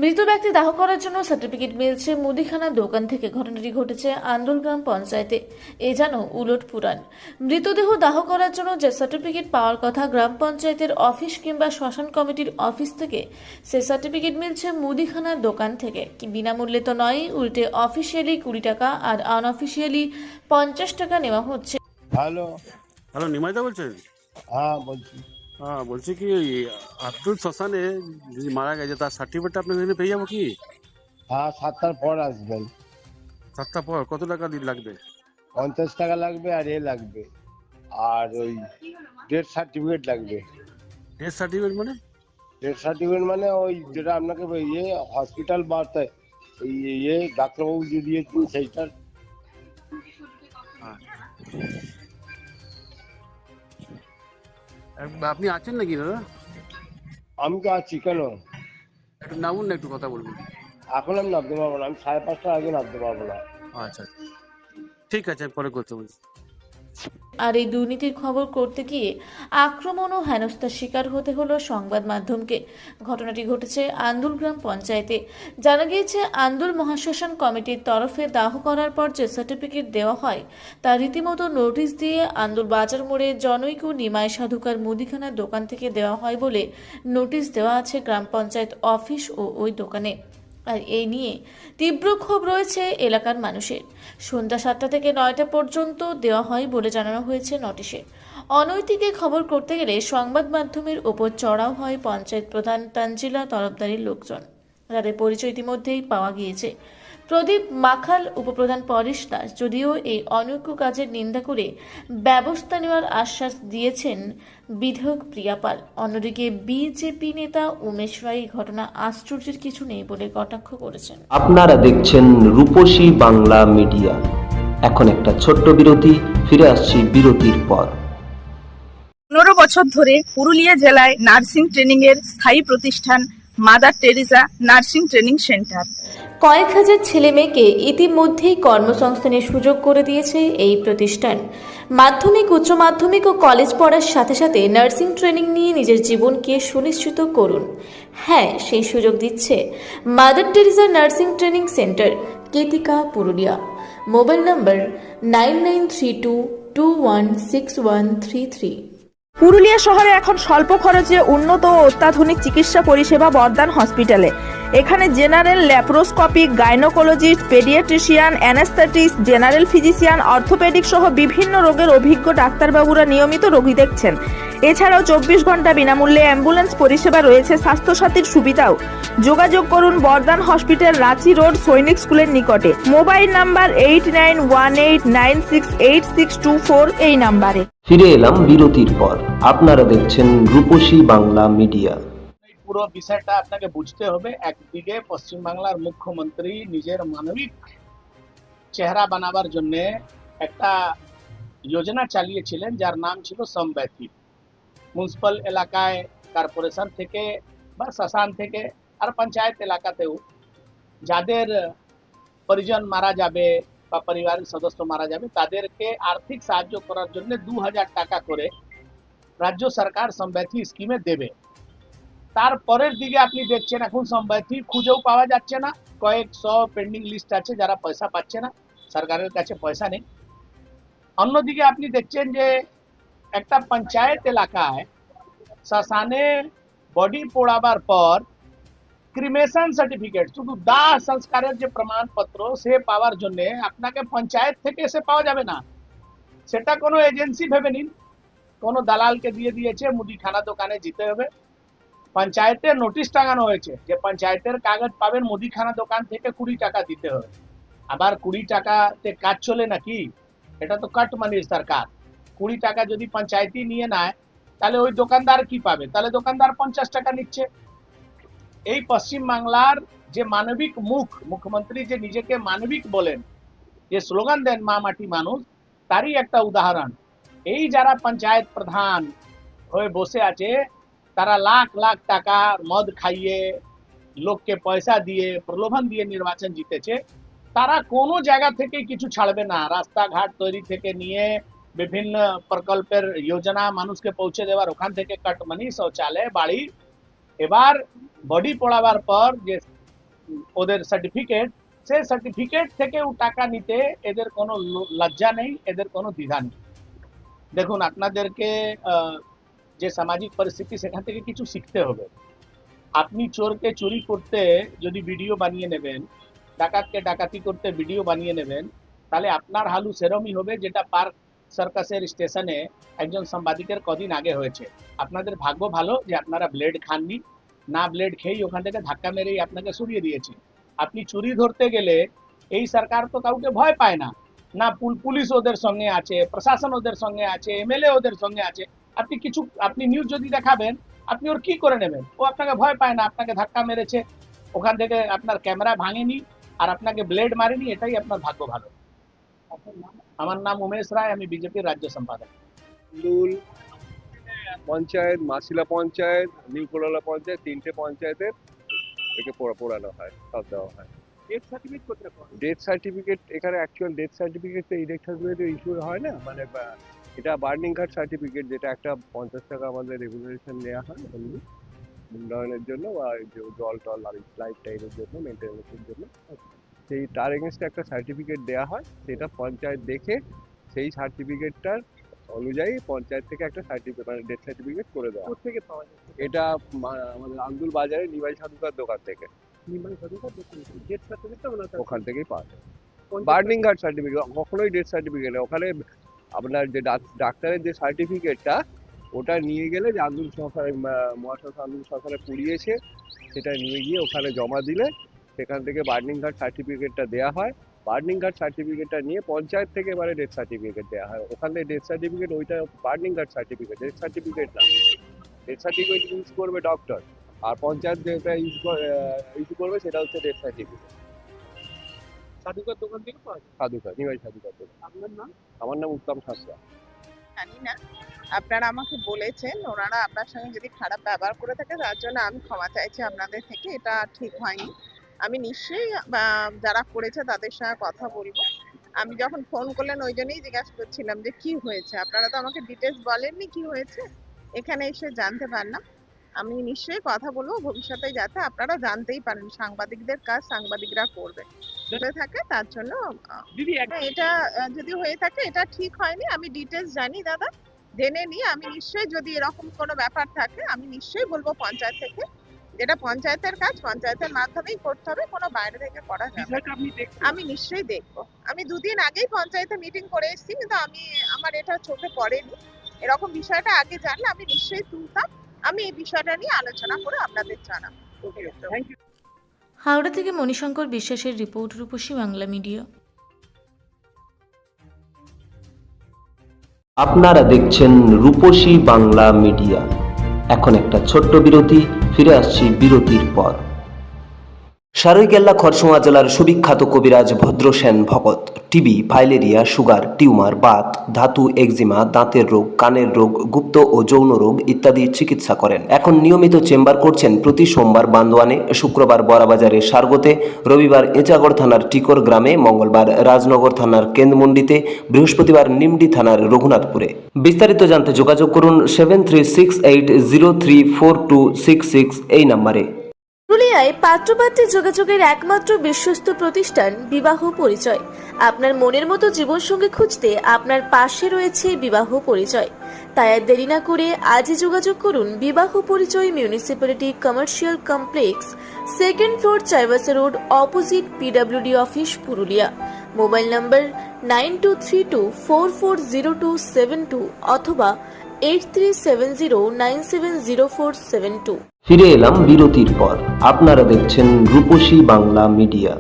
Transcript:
মৃত ব্যক্তি দাহ করার জন্য সার্টিফিকেট মিলছে মুদিখানা দোকান থেকে। ঘটনাটি ঘটেছে আন্দুল গ্রাম পঞ্চায়েতে। এ যেন উলট পুরাণ। মৃতদেহ দাহ করার জন্য যে সার্টিফিকেট পাওয়ার কথা গ্রাম পঞ্চায়েতের অফিস কিংবা শ্মশান কমিটির অফিস থেকে, সে সার্টিফিকেট মিলছে মুদিখানার দোকান থেকে। কি বিনামূল্যে তো নয়, উল্টে অফিসিয়ালি 20 টাকা আর আনঅফিসিয়ালি 50 টাকা নেওয়া হচ্ছে। হ্যালো। হ্যালো, নিমাইদা বলছেন? হ্যাঁ বলছি। হ্যাঁ, বলছি কি ওই আব্দুল শ্মশানে যিনি মারা গেছে তার সার্টিফিকেটটা আপনার এখানে পেয়ে যাবো কি? হ্যাঁ, 7টার পর আসবেন। 7টা পর কত টাকা দিন লাগবে? 50 টাকা লাগবে আর লাগবে, আর ওই ডেথ সার্টিফিকেট লাগবে। ডেথ সার্টিফিকেট মানে? ডেথ সার্টিফিকেট মানে ওই যেটা আপনাকে হসপিটাল বার্তায় ডাক্তারবাবু যে দিয়েছেন সেইটার। হ্যাঁ। আপনি আছেন নাকি দাদা? আমি তো আছি, কেন? একটু নামুন না, একটু কথা বলবেন। এখন আমি নামতে পারবো না, আমি 5:30টার আগে নামতে পারবো না। আচ্ছা, ঠিক আছে, আমি পরে করতে বলছি। আর এই দুর্নীতির খবর করতে গিয়ে আক্রমণ ও হেনস্থার শিকার হতে হলো সংবাদ মাধ্যমকে। ঘটনাটি ঘটেছে আন্দুল গ্রাম পঞ্চায়েতে। জানা গিয়েছে, আন্দুল মহাশ্মশান কমিটির তরফে দাহ করার পর যে সার্টিফিকেট দেওয়া হয় তা রীতিমতো নোটিশ দিয়ে আন্দুল বাজার মোড়ে জনৈক নিমাই সাধুকার মুদিখানার দোকান থেকে দেওয়া হয় বলে নোটিশ দেওয়া আছে গ্রাম পঞ্চায়েত অফিস ও ওই দোকানে। আর এই নিয়ে তীব্র ক্ষোভ রয়েছে এলাকার মানুষের। সন্ধ্যা 7টা থেকে 9টা পর্যন্ত দেওয়া হয় বলে জানানো হয়েছে নোটিশে। অনৈতিকে খবর করতে গেলে সংবাদ মাধ্যমের ওপর চড়াও হয় পঞ্চায়েত প্রধান তানজিলা তরফদারির লোকজন। তাদের পরিচয় ইতিমধ্যেই পাওয়া গিয়েছে। প্রদীপ মাখাল, উপপ্রধান পরেশ দাস যদিও এই অনৈক্য কাজের নিন্দা করে ব্যবস্থা নেওয়ার আশ্বাস দিয়েছেন বিধায়ক প্রিয়া পাল। অন্যদিকে বিজেপি নেতা উমেশ রায় ঘটনা আশ্চর্যের কিছু নেই বলে কটাক্ষ করেছেন। আপনারা দেখছেন রূপসী বাংলা মিডিয়া। এখন একটা ছোট্ট বিরতি, ফিরে আসছি বিরতির পর। 15 বছর ধরে পুরুলিয়া জেলায় নার্সিং ট্রেনিং এর স্থায়ী প্রতিষ্ঠান mother Teresa nursing training centre. কয়েক হাজার ছেলে মেয়েকে ইতিমধ্যেই কর্মসংস্থানের সুযোগ করে দিয়েছে এই প্রতিষ্ঠান। মাধ্যমিক, উচ্চ মাধ্যমিক ও কলেজ পড়ার সাথে সাথে নার্সিং ট্রেনিং নিয়ে নিজের জীবনকে সুনিশ্চিত করুন। হ্যাঁ, সেই সুযোগ দিচ্ছে Mother Teresa nursing training centre, কেতিকা, পুরুলিয়া। Mobile number 9932216133। পুরুলিয়া শহরে এখন স্বল্প খরচে উন্নত ও অত্যাধুনিক চিকিৎসা পরিষেবা বর্ধমান হসপিটালে। এখানে general, laparoscopic, gynaecologist, paediatrician, anaesthetist, general physician, orthopaedic সহ বিভিন্ন রোগের অভিজ্ঞ ডাক্তারবাবুরা নিয়মিত রোগী দেখছেন। এছাড়াও 24 ঘন্টা বিনামূল্যে অ্যাম্বুলেন্স পরিষেবা রয়েছে, স্বাস্থ্যসাথীর সুবিধাও। যোগাযোগ করুন বর্ধমান হসপিটাল, রাঁচি রোড, সৈনিক স্কুলের নিকটে। মোবাইল নাম্বার 8918968624 এই নাম্বারে। ফিরে এলাম বিরতির পর। আপনারা দেখছেন রূপসী বাংলা মিডিয়া। এই পুরো বিষয়টা আপনাকে বুঝতে হবে। একদিকে পশ্চিমবাংলার মুখ্যমন্ত্রী নিজের মানবিক চেহারা বানাবার জন্য একটা যোজনা চালিয়েছিলেন যার নাম ছিল সম্ব্যাথি। মিউনিসিপাল এলাকায়, কর্পোরেশন থেকে বা শ্মশান থেকে আর পঞ্চায়েত এলাকাতেও যাদের পরিজন মারা যাবে বা পরিবারের সদস্য মারা যাবে তাদেরকে আর্থিক সাহায্য করার জন্য 2000 টাকা করে রাজ্য সরকার সম্ব্যাথি স্কিমে দেবে। তারপরের দিকে আপনি দেখছেন এখন সম্ব্যাথি খুঁজেও পাওয়া যাচ্ছে না। কয়েকশো পেন্ডিং লিস্ট আছে যারা পয়সা পাচ্ছে না, সরকারের কাছে পয়সা নেই। অন্যদিকে আপনি দেখছেন যে একটা পঞ্চায়েত এলাকায় শ্মশানে বডি পোড়াবার পর ক্রিমেশন সার্টিফিকেট, শুধু দাহ সংস্কারের যে প্রমাণপত্র সে পাওয়ার জন্য আপনাকে পঞ্চায়েত থেকে সে পাওয়া যাবে না। সেটা কোনো এজেন্সি ভেবে নিন, কোনো দালালকে দিয়ে দিয়েছে, মুদিখানা দোকানে যেতে হবে। পঞ্চায়েতে নোটিশ টাঙানো হয়েছে যে পঞ্চায়েতের কাগজ পাবেন, মুদিখানা দোকান থেকে 20 টাকা দিতে হবে। আবার 20 টাকাতে কাজ চলে নাকি? এটা তো কাট মানির সরকার। 20 টাকা যদি পঞ্চায়েতই নিয়ে নেয় তাহলে ওই দোকানদার কি পাবে? তাহলে দোকানদার 50 টাকা নিচ্ছে। এই পশ্চিম বাংলার যে মানবিক মুখ্যমন্ত্রী যে নিজেকে মানবিক বলেন, যে স্লোগান দেন মা মাটি মানুষ, তারই একটা উদাহরণ। এই যারা পঞ্চায়েত প্রধান হয়ে বসে আছে তারা লাখ লাখ টাকা মদ খাইয়ে, লোককে পয়সা দিয়ে, প্রলোভন দিয়ে নির্বাচন জিতেছে। তারা কোনো জায়গা থেকে কিছু ছাড়বে না। রাস্তাঘাট তৈরি থেকে নিয়ে বিভিন্ন প্রকল্পের যোজনা মানুষকে পৌঁছে দেওয়ার, ওখান থেকে কাটমানি, শৌচালয়, বাড়ি। এবার বডি পড়াবার পর যে ওদের সার্টিফিকেট, সেই সার্টিফিকেট থেকেও টাকা নিতে এদের কোনো লজ্জা নেই, এদের কোনো দ্বিধা নেই। দেখুন, আপনাদেরকে যে সামাজিক পরিস্থিতি সেখান থেকে কিছু শিখতে হবে। আপনি চোরকে চুরি করতে যদি ভিডিও বানিয়ে নেবেন, ডাকাতকে ডাকাতি করতে ভিডিও বানিয়ে নেবেন, তাহলে আপনার হালু সেরমই হবে যেটা পার্ক সার্কাসের স্টেশনে একজন সাংবাদিকের কদিন আগে হয়েছে। আপনাদের ভাগ্য ভালো যে আপনারা ব্লেড খাননি, না ব্লেড খেয়েই ওখান থেকে ধাক্কা মেরেই আপনাকে সরিয়ে দিয়েছে। আপনি চুরি ধরতে গেলে এই সরকার তো কাউকে ভয় পায় না, না পুলিশ ওদের সঙ্গে আছে, প্রশাসন ওদের সঙ্গে আছে, এমএলএ ওদের সঙ্গে আছে। আপনি নিউজ যদি দেখাবেন, আপনি ওর কি করে নেবেন? ও আপনাকে ভয় পায় না, আপনাকে ধাক্কা মেরেছে, ওখান থেকে আপনার ক্যামেরা ভাঙেনি আর আপনাকে ব্লেড মারেনি, এটাই আপনার ভাগ্য ভালো। আমার নাম উমেশ রায়, আমি বিজেপির রাজ্য সম্পাদক। আন্দুল পঞ্চায়েত, মাসিলা পঞ্চায়েত, নিউ কোলালা পঞ্চায়েত, 3টে পঞ্চায়েতের একে পোড়ানো হয়, সব দেওয়া হয়। ডেথ সার্টিফিকেট এখানে অ্যাকচুয়াল ডেথ সার্টিফিকেট তো ইলেকট্রিক ইস্যু হয় না, মানে এটা বার্নিং কার্ড সার্টিফিকেট, যেটা একটা 50 টাকা আমাদের রেগুলেশন নেওয়া হয় এমনি উন্নয়নের জন্য বা জল টল লাইফ টাইমের জন্য, মেনটেন্যান্সের জন্য। সেই তার এগেনস্টে একটা সার্টিফিকেট দেওয়া হয়, সেটা পঞ্চায়েত দেখে সেই সার্টিফিকেটটার অনুযায়ী পঞ্চায়েত থেকে একটা সার্টিফিকেট মানে ডেথ সার্টিফিকেট করে দেওয়া। থেকে পাওয়া যায় এটা আমাদের আন্দুল বাজারে নিমাই সাধুকার দোকান থেকে, ওখান থেকেই পাওয়া যায়। বার্নিং কার্ড সার্টিফিকেট কখনোই ডেথ সার্টিফিকেট, ওখানে আপনার যে ডাক্তারের যে সার্টিফিকেটটা ওটা নিয়ে গেলে যে আন্দুল সরকার মহাশয় আন্দুল সরকারে পুড়িয়েছে, সেটা নিয়ে গিয়ে ওখানে জমা দিলে সেখান থেকে বার্নিং কার্ড সার্টিফিকেটটা দেওয়া হয়। বার্নিং কার্ড সার্টিফিকেটটা নিয়ে পঞ্চায়েত থেকে এবারে ডেথ সার্টিফিকেট দেওয়া হয়। ওখানে ডেথ সার্টিফিকেট, ওইটা burning card certificate, death certificate না। ডেথ সার্টিফিকেট ইউজ করবে ডক্টর, আর পঞ্চায়েত যেটা ইস্যু করবে সেটা হচ্ছে ডেথ সার্টিফিকেট। সাধুকার দোকান থেকে পাওয়া যায়। সাধুকার, নিমাই সাধুকার দোকান। আপনার নাম? আমার নাম উত্তম সাঁতরা। জানি না, আপনারা আমাকে বলেছেন, ওনারা আপনার সঙ্গে যদি খারাপ ব্যবহার করে থাকে তার জন্য আমি ক্ষমা চাইছি আপনাদের থেকে, এটা ঠিক হয়নি। আমি নিশ্চয়ই যারা করেছে তাদের সঙ্গে কথা বলবো। আমি যখন ফোন করলেন ওই জন্যই জিজ্ঞাসা করছিলাম যে কি হয়েছে, আপনারা তো আমাকে ডিটেলস বলেননি কি হয়েছে, এখানে এসে জানতে পারলাম। আমি নিশ্চয়ই কথা বলবো ভবিষ্যতে, যাতে আপনারা জানতেই পারেন, সাংবাদিকদের কাজ সাংবাদিকরা করবে থাকে, তার জন্য এটা যদি হয়ে থাকে এটা ঠিক হয়নি। আমি ডিটেলস জানি দাদা, জেনে নিয়ে আমি নিশ্চয়ই যদি এরকম কোনো ব্যাপার থাকে আমি নিশ্চয়ই বলবো পঞ্চায়েত থেকে, যেটা পঞ্চায়েতের কাজ পঞ্চায়েতের মাধ্যমেই করতে হবে, কোনো বাইরে থেকে করা যাবে না। আমি নিশ্চয়ই দেখবো। আমি 2 দিন আগেই পঞ্চায়েতে মিটিং করে এসেছি, কিন্তু আমার এটা চোখে পড়েনি। এরকম বিষয়টা আগে জানলে আমি নিশ্চয়ই তুলতাম। আমি এই বিষয়টা নিয়ে আলোচনা করে আপনাদের জানাবো। হাওড়া থেকে মণিশঙ্কর বিশ্বাসের রিপোর্ট, রূপসী বাংলা মিডিয়া। আপনারা দেখছেন রূপসী বাংলা মিডিয়া। এখন একটা ছোট্ট বিরতি, ফিরে আসছি বিরতির পর। সারৈকেল্লা খরসুমা জেলার সুবিখ্যাত কবিরাজ Bhadrasen Bhagat TB, filaria, sugar, tumour, Baat, ধাতু, একজিমা, দাঁতের রোগ, কানের রোগ, গুপ্ত ও যৌন রোগ ইত্যাদি চিকিৎসা করেন। এখন নিয়মিত চেম্বার করছেন প্রতি সোমবার বান্দোয়ানে, শুক্রবার বড়াবাজারে সারগোতে, রবিবার এঁচাগড় থানার টিকর গ্রামে, মঙ্গলবার রাজনগর থানার কেন্দ্রমন্ডিতে, বৃহস্পতিবার নিমডি থানার রঘুনাথপুরে। বিস্তারিত জানতে যোগাযোগ করুন 7368034266 এই নম্বরে। পুরুলিয়ায় পাত্রপাত্রী যোগাযোগের একমাত্র বিশ্বস্ত প্রতিষ্ঠান বিবাহ পরিচয়। আপনার মনের মতো জীবনসঙ্গী খুঁজতে আপনার পাশে রয়েছে বিবাহ পরিচয়। তাই আর দেরি না করে আজই যোগাযোগ করুন বিবাহ পরিচয়, municipality commercial complex, 2nd floor, Chaibasa road, opposite PWD office, Purulia. Mobile নম্বর 9232440272 অথবা 8370970472। ফিরে এলাম বিরতির পর। আপনারা দেখছেন রূপসী বাংলা মিডিয়া।